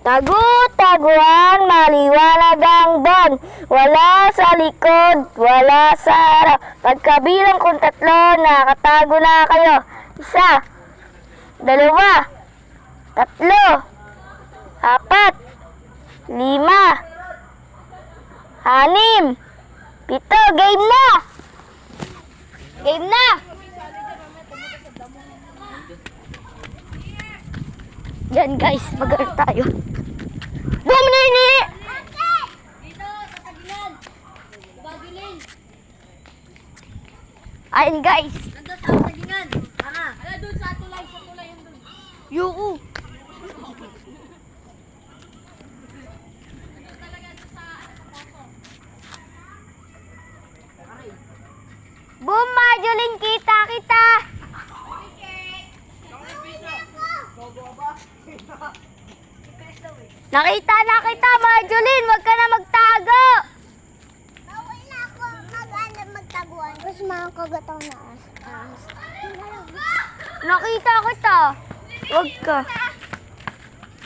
Tagu-taguan, maliwanag ang buwan. Wala sa likod, wala sa harap. Pagkabilang kong 3, nakatago na kayo. 1, 2, 3, 4, 5, 6, 7, game na! Game na! Yan guys, mag-art tayo. Boom! Nini! Dito, sa tagilan. Bagilin. Ayun guys. Nandun sa tagilan. Tara. Ala, dun sa tulay yung dun. Yuko. Boom, Madeline, kita kita. Nakita na kita, Madeline. Wag ka na magtago. Bawal na ako magtaguan. Kasi makakagataw na ahas. Nakita kita. Wag ka.